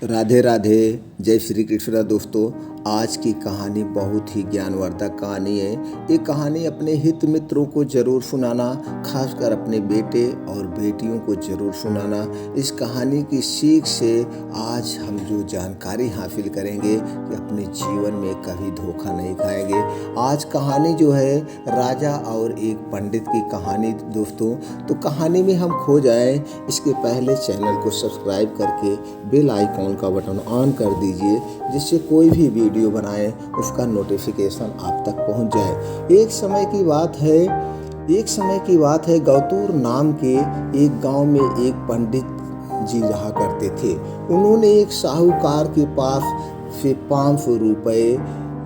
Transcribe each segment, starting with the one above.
राधे राधे। जय श्री कृष्ण। दोस्तों, आज की कहानी बहुत ही ज्ञानवर्धक कहानी है। ये कहानी अपने हित मित्रों को ज़रूर सुनाना, खासकर अपने बेटे और बेटियों को ज़रूर सुनाना। इस कहानी की सीख से आज हम जो जानकारी हासिल करेंगे कि अपने जीवन में कभी धोखा नहीं खाएंगे। आज कहानी जो है राजा और एक पंडित की कहानी। दोस्तों, तो कहानी में हम खो जाएं इसके पहले चैनल को सब्सक्राइब करके बेल आइकॉन का बटन ऑन कर दीजिए, जिससे कोई भी वीडियो बनाएं उसका नोटिफिकेशन आप तक पहुंच जाए। एक समय की बात है गौतूर नाम के एक गांव में एक पंडित जी रहा करते थे। उन्होंने एक साहूकार के पास से 500 रुपये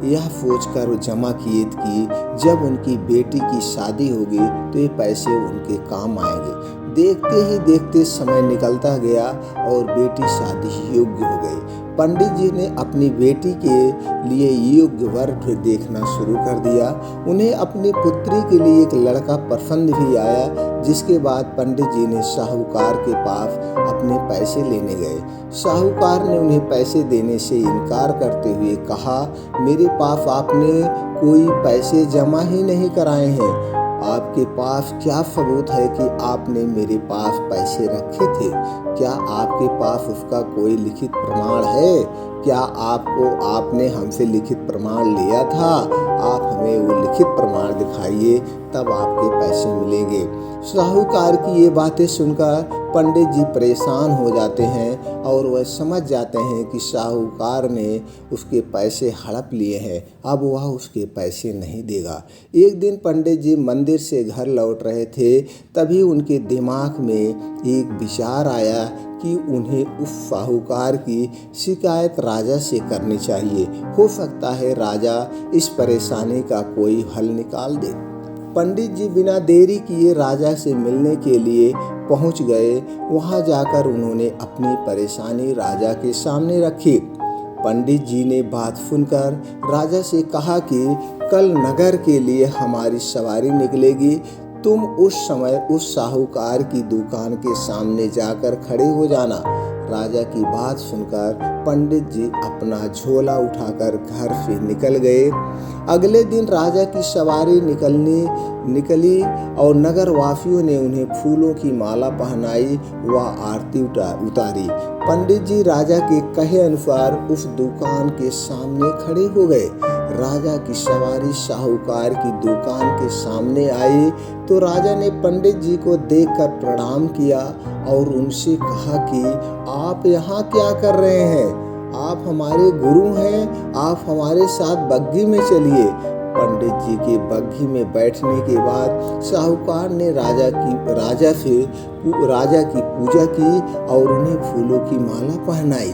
यह सोचकर जमा किए कि जब उनकी बेटी की शादी होगी तो ये पैसे उनके काम आएंगे। देखते ही देखते समय निकलता गया और बेटी शादी योग्य हो गई। पंडित जी ने अपनी बेटी के लिए योग्य वर देखना शुरू कर दिया। उन्हें अपनी पुत्री के लिए एक लड़का पसंद भी आया। जिसके बाद पंडित जी ने साहूकार के पास अपने पैसे लेने गए। साहूकार ने उन्हें पैसे देने से इनकार करते हुए कहा, मेरे पास आपने कोई पैसे जमा ही नहीं कराए हैं। आपके पास क्या सबूत है कि आपने मेरे पास पैसे रखे थे? क्या आपके पास उसका कोई लिखित प्रमाण है? क्या आपने हमसे लिखित प्रमाण लिया था? आप हमें वो लिखित प्रमाण दिखाइए, तब आपके पैसे मिलेंगे। साहूकार की ये बातें सुनकर पंडित जी परेशान हो जाते हैं और वह समझ जाते हैं कि साहूकार ने उसके पैसे हड़प लिए हैं। अब वह उसके पैसे नहीं देगा। एक दिन पंडित जी मंदिर से घर लौट रहे थे, तभी उनके दिमाग में एक विचार आया कि उन्हें उस साहूकार की शिकायत राजा से करनी चाहिए। हो सकता है राजा इस परेशानी का कोई हल निकाल दे। पंडित जी बिना देरी किए राजा से मिलने के लिए पहुंच गए। वहां जाकर उन्होंने अपनी परेशानी राजा के सामने रखी। पंडित जी ने बात सुनकर राजा से कहा कि कल नगर के लिए हमारी सवारी निकलेगी। तुम उस समय उस साहूकार की दुकान के सामने जाकर खड़े हो जाना। राजा की बात सुनकर पंडित जी अपना झोला उठाकर घर से निकल गए। अगले दिन राजा की सवारी निकली और नगरवासियों ने उन्हें फूलों की माला पहनाई व आरती उतारी। पंडित जी राजा के कहे अनुसार उस दुकान के सामने खड़े हो गए। राजा की सवारी साहूकार की दुकान के सामने आई तो राजा ने पंडित जी को देखकर प्रणाम किया और उनसे कहा कि आप यहाँ क्या कर रहे हैं? आप हमारे गुरु हैं, आप हमारे साथ बग्घी में चलिए। पंडित जी के बग्घी में बैठने के बाद साहूकार ने राजा की पूजा की और उन्हें फूलों की माला पहनाई।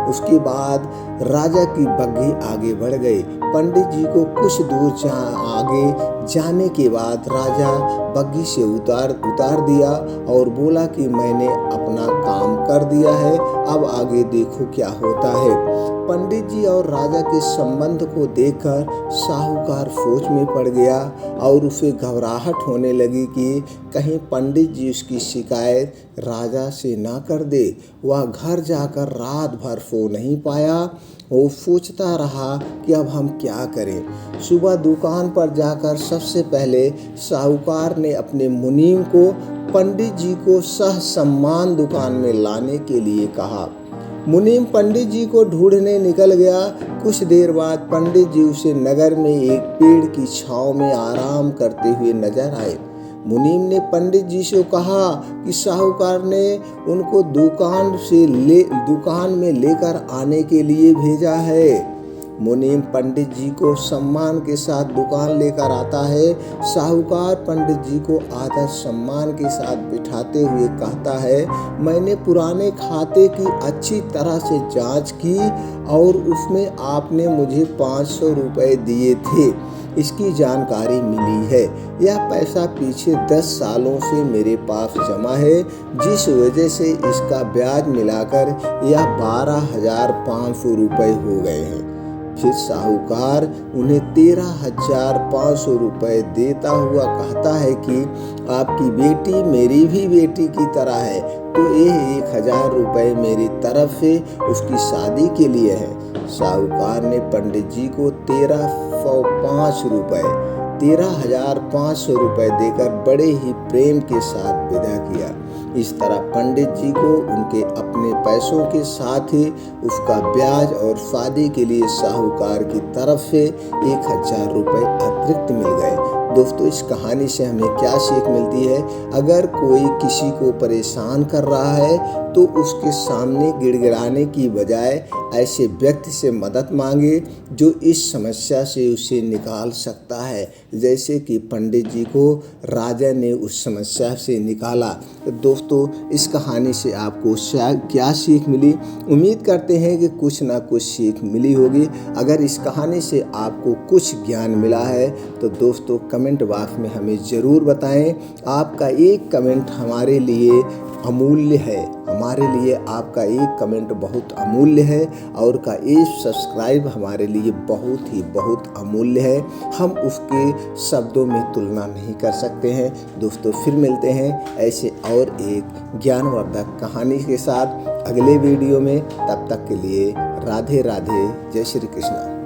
उसके बाद राजा की बग्घी आगे बढ़ गई। पंडित जी को कुछ दूर आगे जाने के बाद राजा बग्घी से उतार दिया और बोला कि मैंने अपना काम कर दिया है, अब आगे देखो क्या होता है। पंडित जी और राजा के संबंध को देखकर साहूकार सोच में पड़ गया और उसे घबराहट होने लगी कि कहीं पंडित जी उसकी शिकायत राजा से ना कर दे। वह घर जाकर रात भर सो नहीं पाया। वो सोचता रहा कि अब हम क्या करें। सुबह दुकान पर जाकर सबसे पहले साहूकार ने अपने मुनीम को पंडित जी को सह सम्मान दुकान में लाने के लिए कहा। मुनीम पंडित जी को ढूंढने निकल गया। कुछ देर बाद पंडित जी उसे नगर में एक पेड़ की छांव में आराम करते हुए नजर आए। मुनीम ने पंडित जी से कहा कि साहूकार ने उनको दुकान में लेकर आने के लिए भेजा है। मुनीम पंडित जी को सम्मान के साथ दुकान लेकर आता है। साहूकार पंडित जी को आदर सम्मान के साथ बिठाते हुए कहता है, मैंने पुराने खाते की अच्छी तरह से जांच की और उसमें आपने मुझे 500 रुपये दिए थे। इसकी जानकारी मिली है। यह पैसा पीछे 10 सालों से मेरे पास जमा है, जिस वजह से इसका ब्याज मिलाकर यह 12,500 रुपये हो गए हैं। फिर साहूकार उन्हें 13,500 रुपये देता हुआ कहता है कि आपकी बेटी मेरी भी बेटी की तरह है, तो ये 1,000 रुपये मेरी तरफ से उसकी शादी के लिए है। साहूकार ने पंडित जी को 13,500 रुपये देकर बड़े ही प्रेम के साथ विदा किया। इस तरह पंडित जी को उनके अपने पैसों के साथ ही उसका ब्याज और शादी के लिए साहूकार की तरफ से 1,000 रुपये अतिरिक्त मिल गए। दोस्तों, इस कहानी से हमें क्या सीख मिलती है? अगर कोई किसी को परेशान कर रहा है तो उसके सामने गिड़गिड़ाने की बजाय ऐसे व्यक्ति से मदद मांगे जो इस समस्या से उसे निकाल सकता है, जैसे कि पंडित जी को राजा ने उस समस्या से निकाला। तो दोस्तों, इस कहानी से आपको क्या सीख मिली? उम्मीद करते हैं कि कुछ ना कुछ सीख मिली होगी। अगर इस कहानी से आपको कुछ ज्ञान मिला है तो दोस्तों कमेंट बॉक्स में हमें ज़रूर बताएं। आपका एक कमेंट हमारे लिए अमूल्य है, हमारे लिए आपका एक कमेंट बहुत अमूल्य है और का एक सब्सक्राइब हमारे लिए बहुत अमूल्य है। हम उसके शब्दों में तुलना नहीं कर सकते हैं। दोस्तों, फिर मिलते हैं ऐसे और एक ज्ञानवर्धक कहानी के साथ अगले वीडियो में। तब तक के लिए राधे राधे, जय श्री कृष्ण।